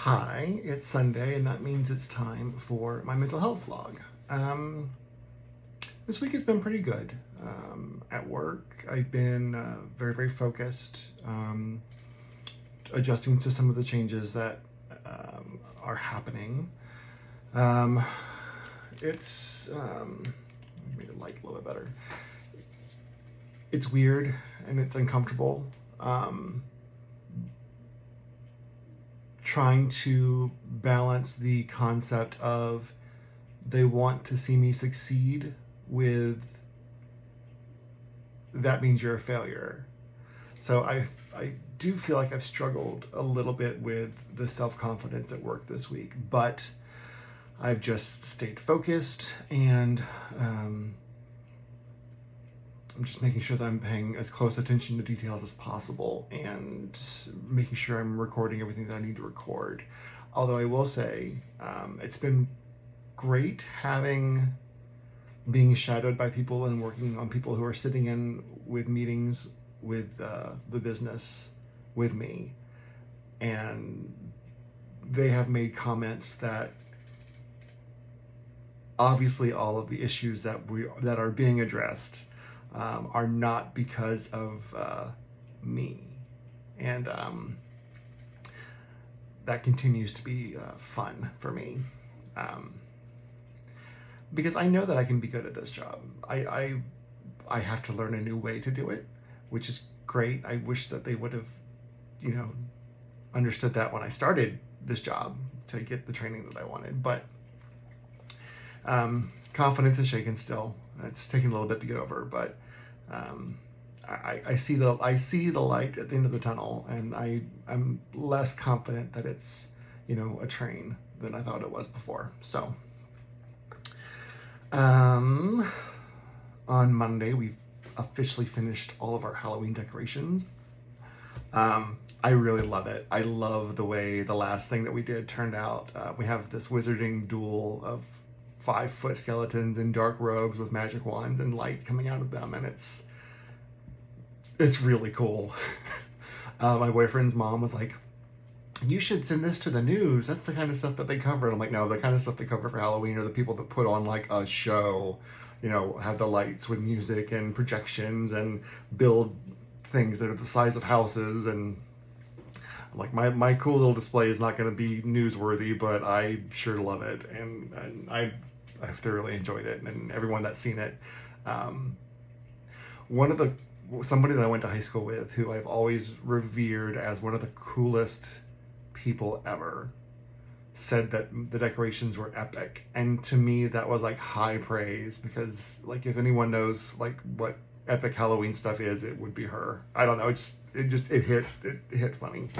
Hi, it's Sunday, and that means it's time for my mental health vlog. This week has been pretty good. At work, I've been very, very focused, adjusting to some of the changes that are happening. Um, it's make the light a little bit better. It's weird and it's uncomfortable. Trying to balance the concept of they want to see me succeed with that means you're a failure. So I do feel like I've struggled a little bit with the self-confidence at work this week, but I've just stayed focused, and I'm just making sure that I'm paying as close attention to details as possible and making sure I'm recording everything that I need to record. Although I will say, it's been great being shadowed by people and working on people who are sitting in with meetings with the business with me. And they have made comments that obviously all of the issues that are being addressed are not because of me, and that continues to be fun for me, because I know that I can be good at this job. I have to learn a new way to do it, which is great. I wish that they would have, understood that when I started this job to get the training that I wanted, but confidence is shaken still. It's taking a little bit to get over, but I see the light at the end of the tunnel, and I'm less confident that it's a train than I thought it was before. So on Monday we officially finished all of our Halloween decorations. I really love it. I love the way the last thing that we did turned out. We have this wizarding duel of 5-foot skeletons in dark robes with magic wands and light coming out of them, and it's really cool. My boyfriend's mom was like, "You should send this to the news. That's the kind of stuff that they cover." And I'm like, "No, the kind of stuff they cover for Halloween are the people that put on like a show, have the lights with music and projections and build things that are the size of houses." And like my cool little display is not going to be newsworthy, but I sure love it, and I've thoroughly enjoyed it, and everyone that's seen it. Somebody that I went to high school with, who I've always revered as one of the coolest people ever, said that the decorations were epic, and to me that was like high praise, because like if anyone knows like what epic Halloween stuff is, it would be her. I don't know, it hit funny.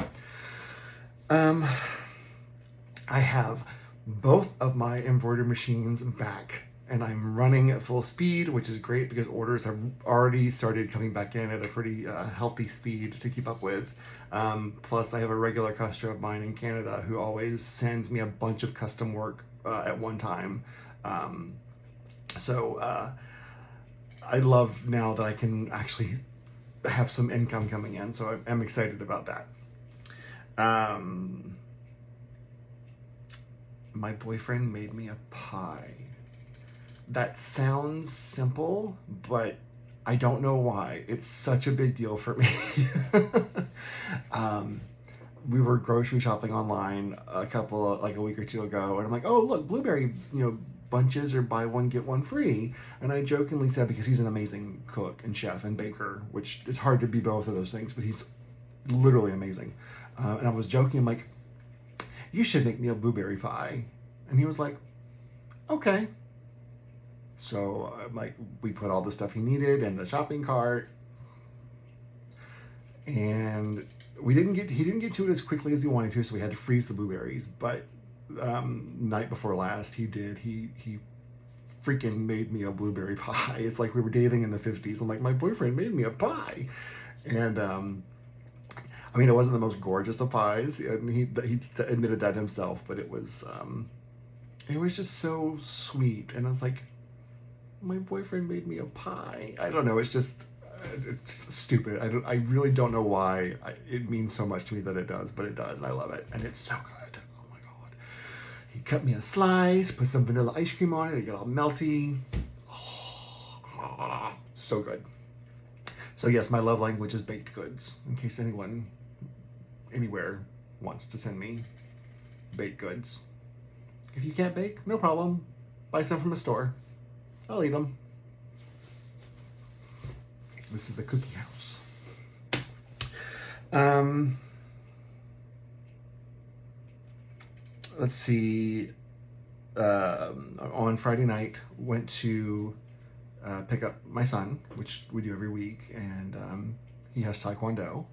I have both of my embroidery machines back, and I'm running at full speed, which is great because orders have already started coming back in at a pretty healthy speed to keep up with. Plus, I have a regular customer of mine in Canada who always sends me a bunch of custom work at one time. So I love now that I can actually have some income coming in, so I'm excited about that. My boyfriend made me a pie. That sounds simple, but I don't know why. It's such a big deal for me. We were grocery shopping online a week or two ago, and I'm like, "Oh, look, blueberry, bunches are buy one get one free." And I jokingly said, because he's an amazing cook and chef and baker, which it's hard to be both of those things, but he's literally amazing. And I was joking, I'm like, "You should make me a blueberry pie." And he was like, "Okay." So we put all the stuff he needed in the shopping cart, and he didn't get to it as quickly as he wanted to, so we had to freeze the blueberries. But night before last, he freaking made me a blueberry pie. It's like we were dating in the 50s. I'm like, my boyfriend made me a pie, and I mean, it wasn't the most gorgeous of pies, and he admitted that himself, but it was just so sweet. And I was like, my boyfriend made me a pie. I don't know. It's stupid. I really don't know why it means so much to me that it does, but it does, and I love it, and it's so good. Oh He cut me a slice, put some vanilla ice cream on it, it got all melty. Oh, so good. So yes, my love language is baked goods, in case anyone anywhere wants to send me baked goods. If you can't bake, no problem. Buy some from a store. I'll eat them. This is the cookie house. Let's see. On Friday night, went to pick up my son, which we do every week, and he has Taekwondo.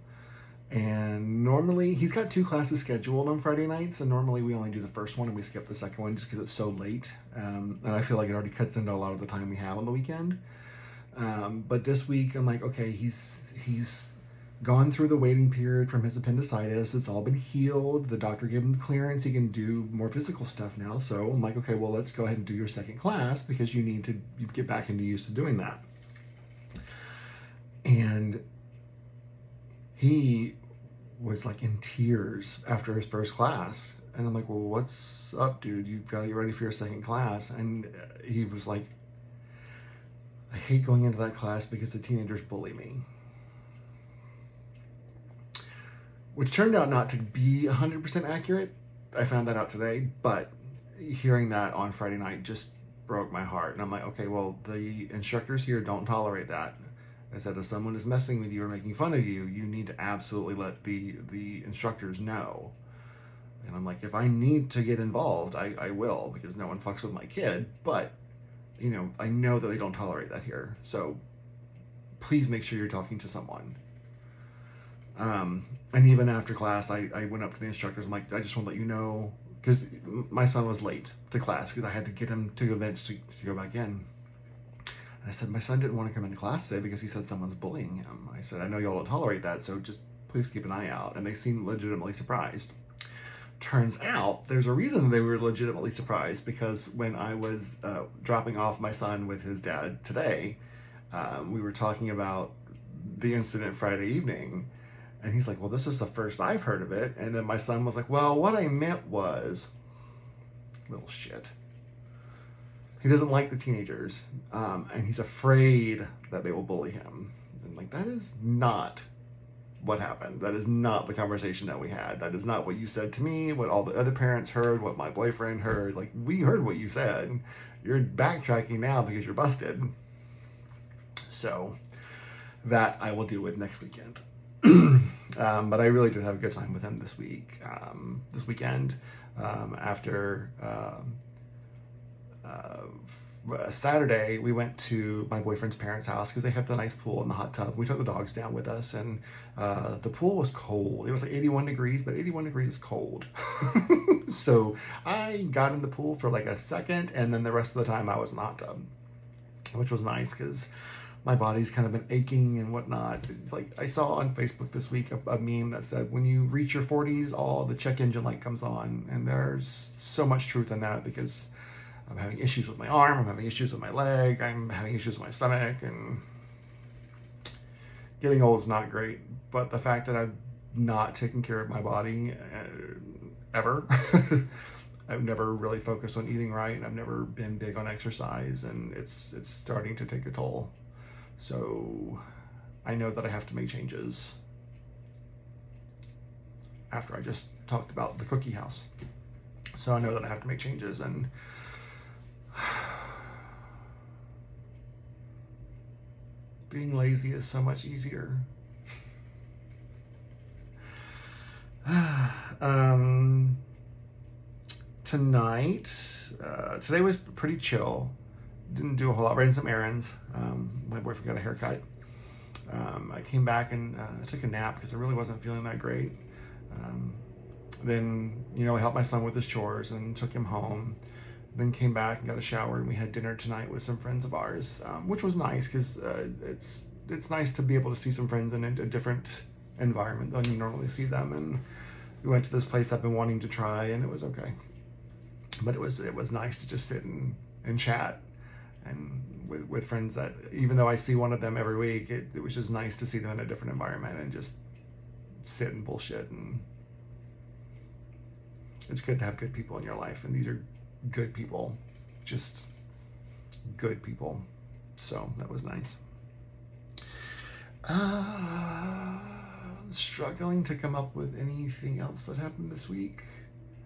And normally, he's got 2 classes scheduled on Friday nights, and normally we only do the first one and we skip the second one just because it's so late. And I feel like it already cuts into a lot of the time we have on the weekend. But this week, I'm like, okay, he's gone through the waiting period from his appendicitis. It's all been healed. The doctor gave him the clearance. He can do more physical stuff now. So I'm like, okay, well, let's go ahead and do your second class because you need to get back into use of doing that. And he was like in tears after his first class. And I'm like, well, what's up, dude? You've got to get ready for your second class. And he was like, I hate going into that class because the teenagers bully me. Which turned out not to be 100% accurate. I found that out today, but hearing that on Friday night just broke my heart. And I'm like, okay, well, the instructors here don't tolerate that. I said, if someone is messing with you or making fun of you, you need to absolutely let the instructors know. And I'm like, if I need to get involved, I will, because no one fucks with my kid. But, you know, I know that they don't tolerate that here. So please make sure you're talking to someone. And even after class, I went up to the instructors. I'm like, I just want to let you know, because my son was late to class because I had to get him to events to go back in. And I said, my son didn't want to come into class today because he said someone's bullying him. I said, I know y'all don't tolerate that, so just please keep an eye out. And they seemed legitimately surprised. Turns out there's a reason they were legitimately surprised, because when I was dropping off my son with his dad today, we were talking about the incident Friday evening. And he's like, well, this is the first I've heard of it. And then my son was like, well, what I meant was, little shit. He doesn't like the teenagers, and he's afraid that they will bully him. And like, that is not what happened. That is not the conversation that we had. That is not what you said to me, what all the other parents heard, what my boyfriend heard. Like, we heard what you said. You're backtracking now because you're busted. So that I will deal with next weekend. But I really did have a good time with him this weekend, after Saturday, we went to my boyfriend's parents' house because they have the nice pool and the hot tub. We took the dogs down with us, and the pool was cold. It was like 81 degrees, but 81 degrees is cold. So I got in the pool for like a second, and then the rest of the time I was in the hot tub, which was nice because my body's kind of been aching and whatnot. It's like, I saw on Facebook this week a meme that said, when you reach your 40s, all the check engine light comes on. And there's so much truth in that, because I'm having issues with my arm, I'm having issues with my leg, I'm having issues with my stomach, and getting old is not great. But the fact that I've not taken care of my body ever, I've never really focused on eating right, and I've never been big on exercise, and it's starting to take a toll. So I know that I have to make changes after I just talked about the cookie house. So I know that I have to make changes, and being lazy is so much easier. Tonight, today was pretty chill. Didn't do a whole lot. Ran some errands. My boyfriend got a haircut. I came back and I took a nap because I really wasn't feeling that great. Then, I helped my son with his chores and took him home. Then came back and got a shower, and we had dinner tonight with some friends of ours, which was nice because it's nice to be able to see some friends in a different environment than you normally see them. And we went to this place I've been wanting to try, and it was okay. But it was nice to just sit and chat, and with friends that, even though I see one of them every week, it was just nice to see them in a different environment and just sit and bullshit. And It's good to have good people in your life, and these are good people, just good people. So that was nice. Struggling to come up with anything else that happened this week.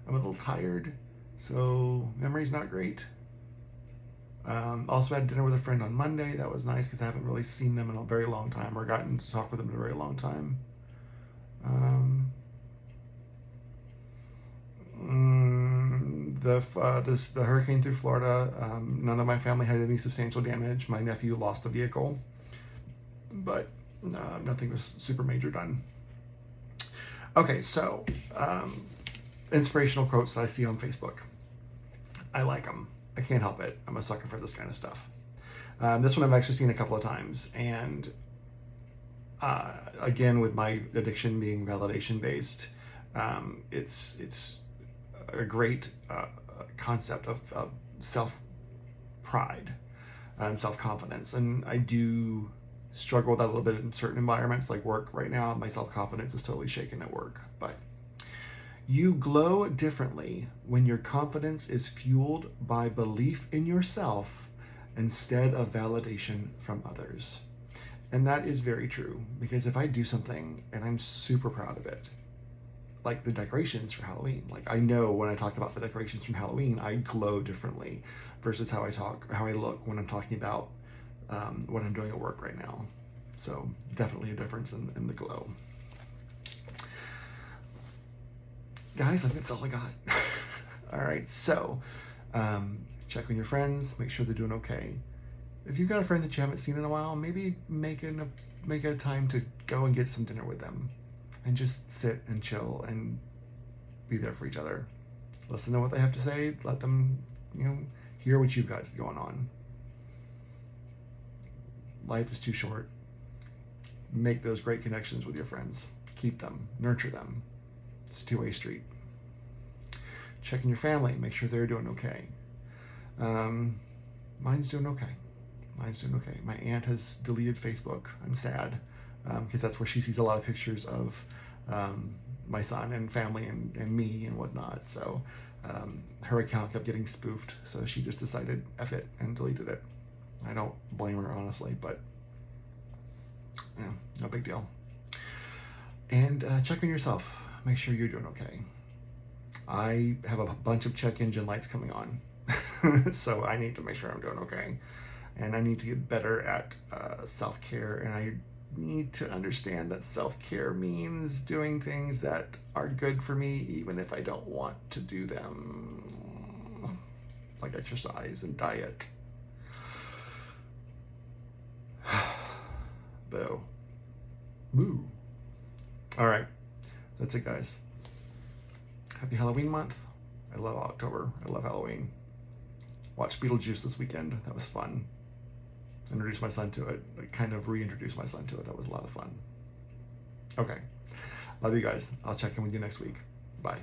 I'm a little tired, so memory's not great. Also had dinner with a friend on Monday. That was nice because I haven't really seen them in a very long time or gotten to talk with them in a very long time. The hurricane through Florida, none of my family had any substantial damage. My nephew lost a vehicle, but nothing was super major done. Okay, so inspirational quotes that I see on Facebook. I like them. I can't help it. I'm a sucker for this kind of stuff. This one I've actually seen a couple of times, and again, with my addiction being validation based, it's a great concept of self pride, self confidence, and I do struggle with that a little bit in certain environments like work. Right now, my self confidence is totally shaken at work, but you glow differently when your confidence is fueled by belief in yourself instead of validation from others. And that is very true, because if I do something and I'm super proud of it, like the decorations for Halloween, like I know when I talk about the decorations from Halloween, I glow differently versus how I look when I'm talking about what I'm doing at work right now. So definitely a difference in the glow. Guys, I think that's all I got. All right, so check on your friends, make sure they're doing okay. If you've got a friend that you haven't seen in a while, maybe make a time to go and get some dinner with them and just sit and chill and be there for each other. Listen to what they have to say, let them, hear what you've got going on. Life is too short. Make those great connections with your friends. Keep them, nurture them. It's a two-way street. Check in your family, make sure they're doing okay. Mine's doing okay. My aunt has deleted Facebook. I'm sad because that's where she sees a lot of pictures of my son and family and me and whatnot. So her account kept getting spoofed, so she just decided F it and deleted it. I don't blame her, honestly, but no big deal. And check on yourself. Make sure you're doing okay. I have a bunch of check engine lights coming on, so I need to make sure I'm doing okay. And I need to get better at self-care, and I need to understand that self-care means doing things that are good for me even if I don't want to do them, like exercise and diet. Boo. Boo. All right, that's it, guys. Happy Halloween month. I love October. I love Halloween. Watched Beetlejuice this weekend. That was fun. Introduced my son to it. I kind of reintroduced my son to it. That was a lot of fun. Okay. Love you guys. I'll check in with you next week. Bye.